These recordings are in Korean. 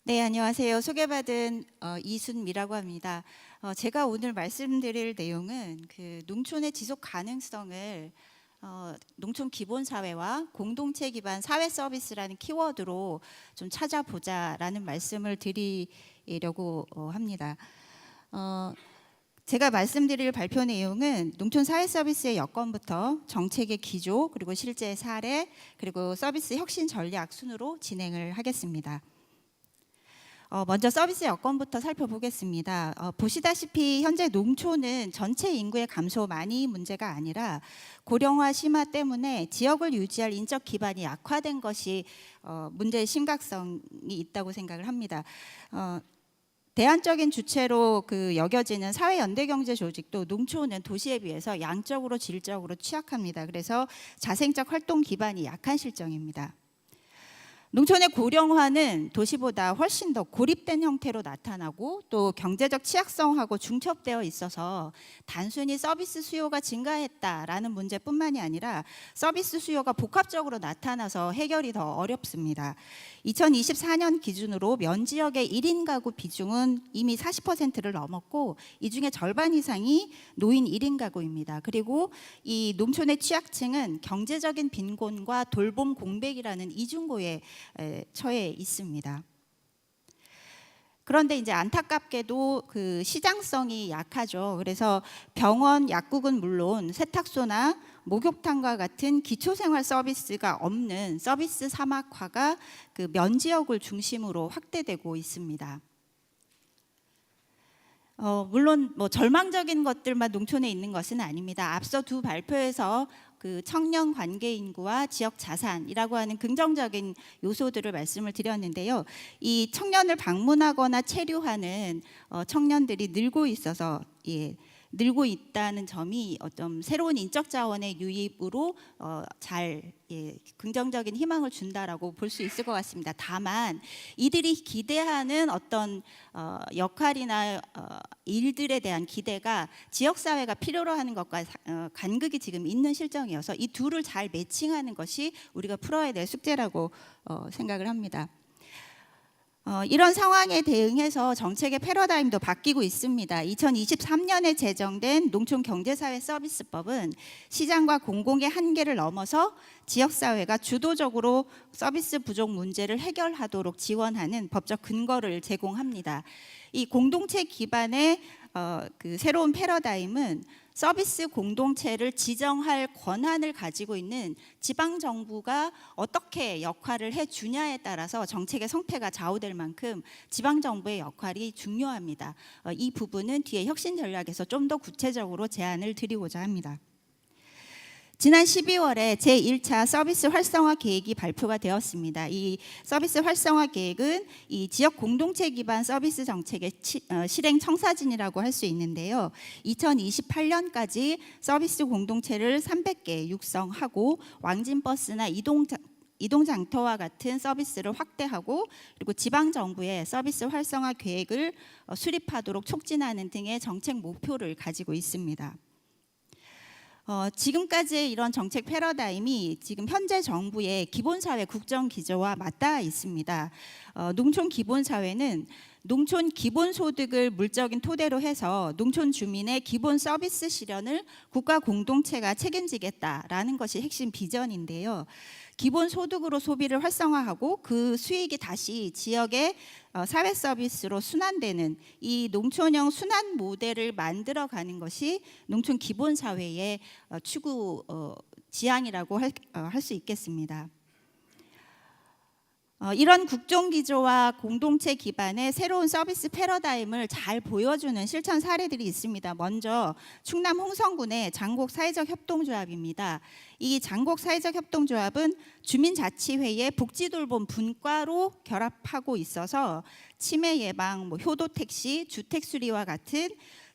네, 안녕하세요. 소개받은 이순미라고 합니다. 제가 오늘 말씀드릴 내용은 농촌의 지속 가능성을 농촌 기본 사회와 공동체 기반 사회 서비스라는 키워드로 좀 찾아보자라는 말씀을 드리려고 합니다. 제가 말씀드릴 발표 내용은 농촌 사회 서비스의 여건부터 정책의 기조, 그리고 실제 사례, 그리고 서비스 혁신 전략 순으로 진행을 하겠습니다. 먼저 서비스 여건부터 살펴보겠습니다. 보시다시피 현재 농촌은 전체 인구의 감소만이 문제가 아니라 고령화 심화 때문에 지역을 유지할 인적 기반이 약화된 것이 문제의 심각성이 있다고 생각을 합니다. 대안적인 주체로 여겨지는 사회연대경제 조직도 농촌은 도시에 비해서 양적으로 질적으로 취약합니다. 그래서 자생적 활동 기반이 약한 실정입니다. 농촌의 고령화는 도시보다 훨씬 더 고립된 형태로 나타나고 또 경제적 취약성하고 중첩되어 있어서 단순히 서비스 수요가 증가했다라는 문제뿐만이 아니라 서비스 수요가 복합적으로 나타나서 해결이 더 어렵습니다. 2024년 기준으로 면지역의 1인 가구 비중은 이미 40%를 넘었고 이 중에 절반 이상이 노인 1인 가구입니다. 그리고 이 농촌의 취약층은 경제적인 빈곤과 돌봄 공백이라는 이중고에 처해 있습니다. 그런데 이제 안타깝게도 시장성이 약하죠. 그래서 병원, 약국은 물론 세탁소나 목욕탕과 같은 기초생활 서비스가 없는 서비스 사막화가 면지역을 중심으로 확대되고 있습니다. 물론 절망적인 것들만 농촌에 있는 것은 아닙니다. 앞서 두 발표에서 청년 관계 인구와 지역 자산이라고 하는 긍정적인 요소들을 말씀을 드렸는데요. 이 청년을 방문하거나 체류하는 청년들이 늘고 있어서 늘고 있다는 점이 어떤 새로운 인적 자원의 유입으로 긍정적인 희망을 준다라고 볼 수 있을 것 같습니다. 다만 이들이 기대하는 어떤 역할이나 일들에 대한 기대가 지역 사회가 필요로 하는 것과 간극이 지금 있는 실정이어서 이 둘을 잘 매칭하는 것이 우리가 풀어야 될 숙제라고 생각을 합니다. 이런 상황에 대응해서 정책의 패러다임도 바뀌고 있습니다. 2023년에 제정된 농촌경제사회 서비스법은 시장과 공공의 한계를 넘어서 지역사회가 주도적으로 서비스 부족 문제를 해결하도록 지원하는 법적 근거를 제공합니다. 이 공동체 기반의 새로운 패러다임은 서비스 공동체를 지정할 권한을 가지고 있는 지방정부가 어떻게 역할을 해주냐에 따라서 정책의 성패가 좌우될 만큼 지방정부의 역할이 중요합니다. 이 부분은 뒤에 혁신 전략에서 좀 더 구체적으로 제안을 드리고자 합니다. 지난 12월에 제1차 서비스 활성화 계획이 발표가 되었습니다. 이 서비스 활성화 계획은 이 지역 공동체 기반 서비스 정책의 실행 청사진이라고 할 수 있는데요. 2028년까지 서비스 공동체를 300개 육성하고 왕진버스나 이동장터와 같은 서비스를 확대하고 그리고 지방정부의 서비스 활성화 계획을 수립하도록 촉진하는 등의 정책 목표를 가지고 있습니다. 지금까지의 이런 정책 패러다임이 지금 현재 정부의 기본사회 국정기조와 맞닿아 있습니다. 농촌 기본사회는 농촌 기본소득을 물적인 토대로 해서 농촌 주민의 기본 서비스 실현을 국가 공동체가 책임지겠다라는 것이 핵심 비전인데요. 기본소득으로 소비를 활성화하고 그 수익이 다시 지역의 사회 서비스로 순환되는 이 농촌형 순환 모델을 만들어가는 것이 농촌 기본사회의 추구 지향이라고 할 수 있겠습니다. 이런 국정기조와 공동체 기반의 새로운 서비스 패러다임을 잘 보여주는 실천 사례들이 있습니다. 먼저 충남 홍성군의 장곡 사회적 협동조합입니다. 이 장곡 사회적 협동조합은 주민자치회의 복지돌봄 분과로 결합하고 있어서 치매 예방, 효도택시, 주택수리와 같은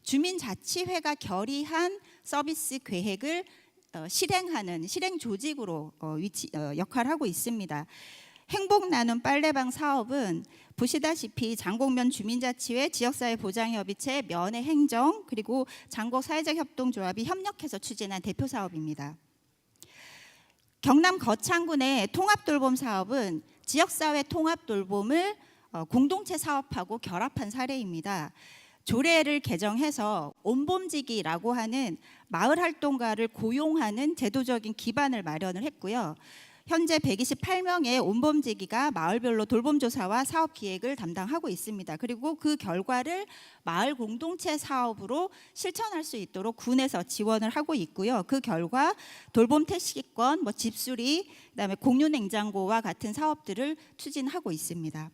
주민자치회가 결의한 서비스 계획을 실행하는 실행 조직으로 역할을 하고 있습니다. 행복나눔 빨래방 사업은 보시다시피 장곡면 주민자치회 지역사회보장협의체 면회행정 그리고 장곡 사회적협동조합이 협력해서 추진한 대표 사업입니다. 경남 거창군의 통합돌봄 사업은 지역사회 통합돌봄을 공동체 사업하고 결합한 사례입니다. 조례를 개정해서 온봄지기라고 하는 마을 활동가를 고용하는 제도적인 기반을 마련을 했고요. 현재 128명의 온봄지기가 마을별로 돌봄조사와 사업 기획을 담당하고 있습니다. 그리고 그 결과를 마을 공동체 사업으로 실천할 수 있도록 군에서 지원을 하고 있고요. 그 결과 돌봄 택시권, 집수리, 그다음에 공유 냉장고와 같은 사업들을 추진하고 있습니다.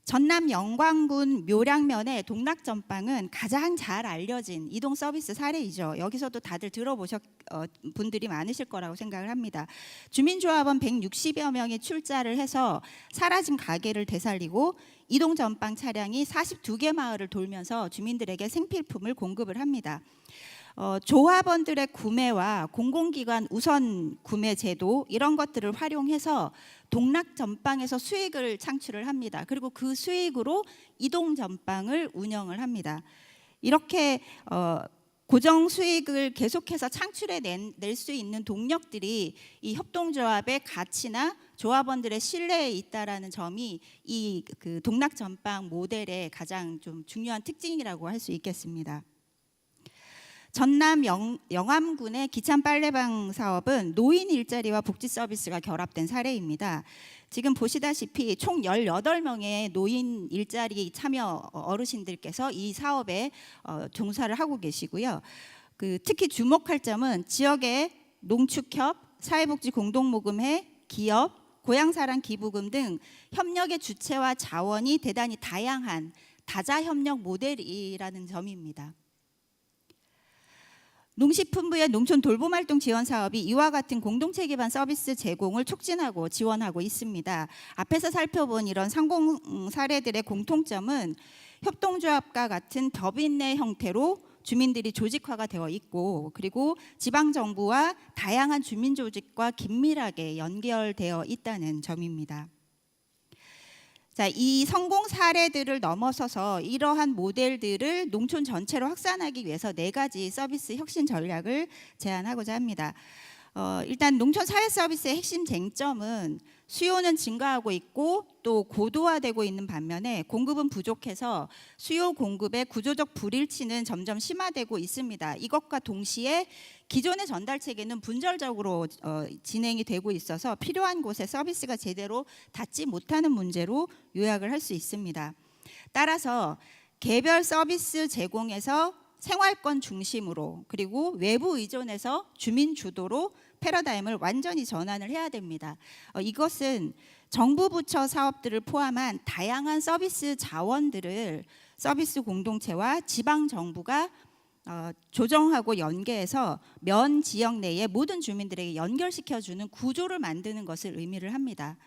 전남 영광군 묘량면의 동락전방은 가장 잘 알려진 이동 서비스 사례이죠. 여기서도 다들 들어보셨 분들이 많으실 거라고 생각을 합니다. 주민조합원 160여 명이 출자를 해서 사라진 가게를 되살리고 이동 전방 차량이 42개 마을을 돌면서 주민들에게 생필품을 공급을 합니다. 조합원들의 구매와 공공기관 우선 구매 제도 이런 것들을 활용해서 동락 전방에서 수익을 창출을 합니다. 그리고 그 수익으로 이동 전방을 운영을 합니다. 이렇게 고정 수익을 계속해서 창출해 낼 수 있는 동력들이 이 협동조합의 가치나 조합원들의 신뢰에 있다라는 점이 이 그 동락 전방 모델의 가장 좀 중요한 특징이라고 할 수 있겠습니다. 전남 영암군의 기찬 빨래방 사업은 노인 일자리와 복지 서비스가 결합된 사례입니다. 지금 보시다시피 총 18명의 노인 일자리 참여 어르신들께서 이 사업에 종사를 하고 계시고요. 특히 주목할 점은 지역의 농축협, 사회복지 공동모금회, 기업, 고향사랑 기부금 등 협력의 주체와 자원이 대단히 다양한 다자협력 모델이라는 점입니다. 농식품부의 농촌 돌봄활동 지원 사업이 이와 같은 공동체 기반 서비스 제공을 촉진하고 지원하고 있습니다. 앞에서 살펴본 이런 상공 사례들의 공통점은 협동조합과 같은 법인 내 형태로 주민들이 조직화가 되어 있고, 그리고 지방정부와 다양한 주민조직과 긴밀하게 연결되어 있다는 점입니다. 자, 이 성공 사례들을 넘어서서 이러한 모델들을 농촌 전체로 확산하기 위해서 4가지 서비스 혁신 전략을 제안하고자 합니다. 일단 농촌 사회 서비스의 핵심 쟁점은 수요는 증가하고 있고 또 고도화되고 있는 반면에 공급은 부족해서 수요 공급의 구조적 불일치는 점점 심화되고 있습니다. 이것과 동시에 기존의 전달 체계는 분절적으로 진행이 되고 있어서 필요한 곳에 서비스가 제대로 닿지 못하는 문제로 요약을 할 수 있습니다. 따라서 개별 서비스 제공에서 생활권 중심으로, 그리고 외부 의존에서 주민 주도로 패러다임을 완전히 전환을 해야 됩니다. 이것은 정부 부처 사업들을 포함한 다양한 서비스 자원들을 서비스 공동체와 지방 정부가 조정하고 연계해서 면 지역 내의 모든 주민들에게 연결시켜주는 구조를 만드는 것을 의미를 합니다.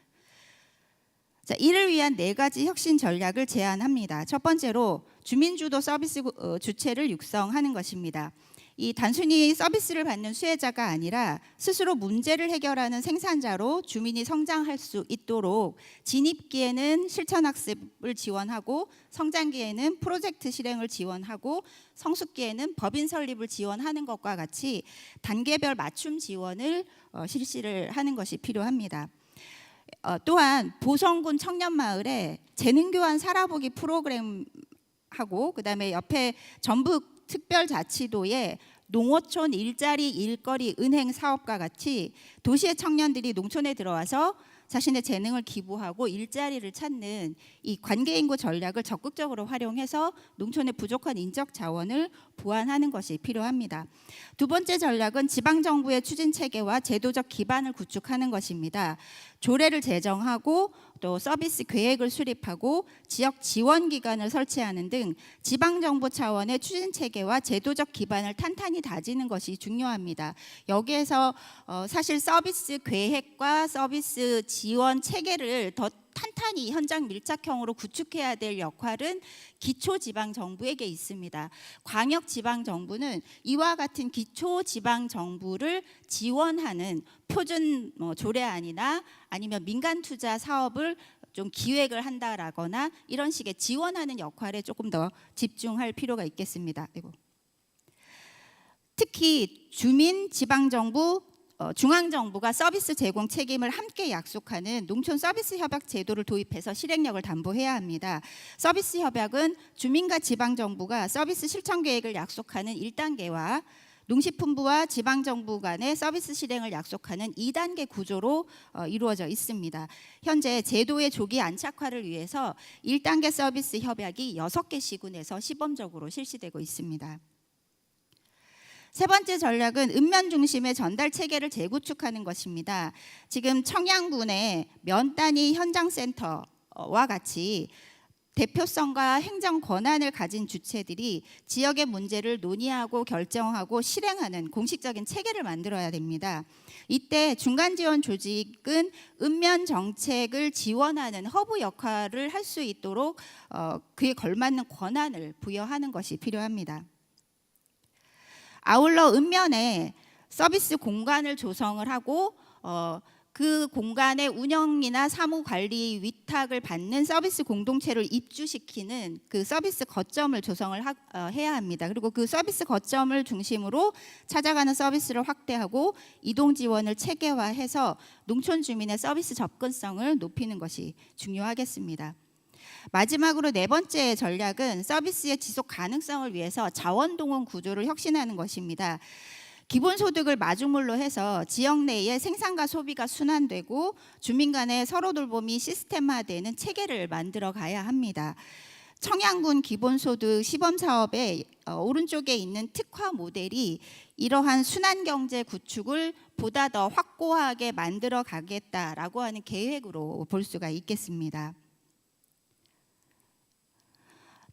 자, 이를 위한 4가지 혁신 전략을 제안합니다. 첫 번째로 주민주도 서비스 주체를 육성하는 것입니다. 이 단순히 서비스를 받는 수혜자가 아니라 스스로 문제를 해결하는 생산자로 주민이 성장할 수 있도록 진입기에는 실천학습을 지원하고, 성장기에는 프로젝트 실행을 지원하고, 성숙기에는 법인 설립을 지원하는 것과 같이 단계별 맞춤 지원을 실시를 하는 것이 필요합니다. 또한 보성군 청년마을에 재능교환 살아보기 프로그램하고, 그다음에 옆에 전북 특별자치도의 농어촌 일자리 일거리 은행 사업과 같이 도시의 청년들이 농촌에 들어와서 자신의 재능을 기부하고 일자리를 찾는 이 관계인구 전략을 적극적으로 활용해서 농촌의 부족한 인적 자원을 보완하는 것이 필요합니다. 두 번째 전략은 지방정부의 추진 체계와 제도적 기반을 구축하는 것입니다. 조례를 제정하고 또 서비스 계획을 수립하고 지역 지원 기관을 설치하는 등 지방정부 차원의 추진 체계와 제도적 기반을 탄탄히 다지는 것이 중요합니다. 여기에서 사실 서비스 계획과 서비스 지원 체계를 더 탄탄히 현장 밀착형으로 구축해야 될 역할은 기초지방정부에게 있습니다. 광역지방정부는 이와 같은 기초지방정부를 지원하는 표준 조례안이나 아니면 민간투자 사업을 좀 기획을 한다라거나 이런 식의 지원하는 역할에 조금 더 집중할 필요가 있겠습니다. 특히 주민, 지방정부, 중앙정부가 서비스 제공 책임을 함께 약속하는 농촌 서비스 협약 제도를 도입해서 실행력을 담보해야 합니다. 서비스 협약은 주민과 지방정부가 서비스 실천 계획을 약속하는 1단계와 농식품부와 지방정부 간의 서비스 실행을 약속하는 2단계 구조로 이루어져 있습니다. 현재 제도의 조기 안착화를 위해서 1단계 서비스 협약이 6개 시군에서 시범적으로 실시되고 있습니다. 세 번째 전략은 읍면 중심의 전달 체계를 재구축하는 것입니다. 지금 청양군의 면 단위 현장센터와 같이 대표성과 행정 권한을 가진 주체들이 지역의 문제를 논의하고 결정하고 실행하는 공식적인 체계를 만들어야 됩니다. 이때 중간 지원 조직은 읍면 정책을 지원하는 허브 역할을 할 수 있도록 그에 걸맞는 권한을 부여하는 것이 필요합니다. 아울러 읍면에 서비스 공간을 조성을 하고 그 공간의 운영이나 사무 관리 위탁을 받는 서비스 공동체를 입주시키는 그 서비스 거점을 조성을 해야 합니다. 그리고 그 서비스 거점을 중심으로 찾아가는 서비스를 확대하고 이동 지원을 체계화해서 농촌 주민의 서비스 접근성을 높이는 것이 중요하겠습니다. 마지막으로 네 번째 전략은 서비스의 지속 가능성을 위해서 자원동원 구조를 혁신하는 것입니다. 기본소득을 마중물로 해서 지역 내의 생산과 소비가 순환되고 주민 간의 서로 돌봄이 시스템화되는 체계를 만들어 가야 합니다. 청양군 기본소득 시범사업의 오른쪽에 있는 특화 모델이 이러한 순환경제 구축을 보다 더 확고하게 만들어 가겠다라고 하는 계획으로 볼 수가 있겠습니다.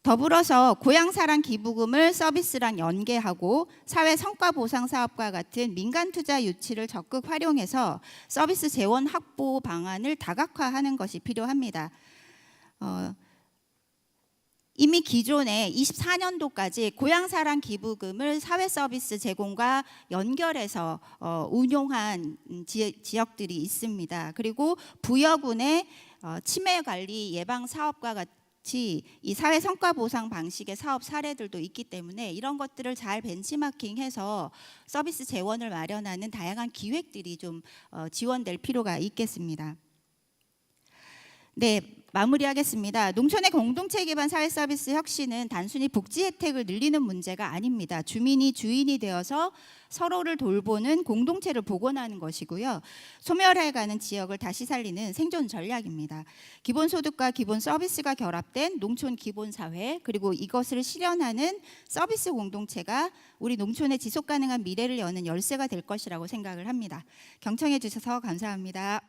더불어서 고향사랑 기부금을 서비스랑 연계하고 사회 성과 보상 사업과 같은 민간 투자 유치를 적극 활용해서 서비스 재원 확보 방안을 다각화하는 것이 필요합니다. 이미 기존에 24년도까지 고향사랑 기부금을 사회 서비스 제공과 연결해서 운용한 지역들이 있습니다. 그리고 부여군의 치매 관리 예방 사업과 같은 이 사회 성과 보상 방식의 사업 사례들도 있기 때문에 이런 것들을 잘 벤치마킹해서 서비스 재원을 마련하는 다양한 기획들이 좀 지원될 필요가 있겠습니다. 네, 마무리하겠습니다. 농촌의 공동체 기반 사회 서비스 혁신은 단순히 복지 혜택을 늘리는 문제가 아닙니다. 주민이 주인이 되어서 서로를 돌보는 공동체를 복원하는 것이고요. 소멸해가는 지역을 다시 살리는 생존 전략입니다. 기본소득과 기본 서비스가 결합된 농촌 기본사회, 그리고 이것을 실현하는 서비스 공동체가 우리 농촌의 지속가능한 미래를 여는 열쇠가 될 것이라고 생각을 합니다. 경청해 주셔서 감사합니다.